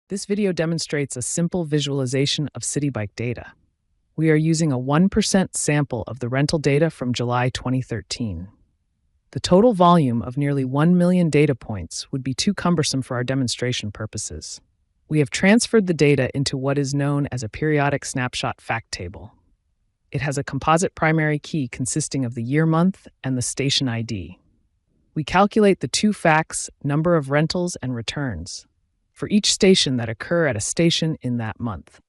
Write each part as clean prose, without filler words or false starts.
This video demonstrates a simple visualization of citibike data. We are using a 1% sample of the rental data from July 2013. The total volume of nearly 1 million data points would be too cumbersome for our demonstration purposes. We have transferred the data into what is known as a periodic snapshot fact table. It has a composite primary key consisting of the year-month and the station ID. We calculate the two facts, number of rentals and returns, for each station that occur at a station in that month.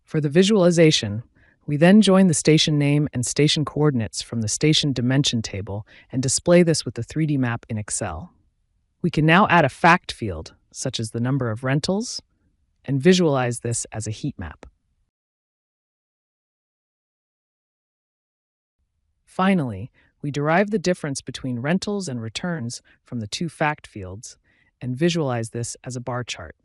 For the visualization, we then join the station name and station coordinates from the station dimension table and display this with the 3D map in Excel. We can now add a fact field, such as the number of rentals, and visualize this as a heat map. Finally, we derive the difference between rentals and returns from the two fact fields and visualize this as a bar chart.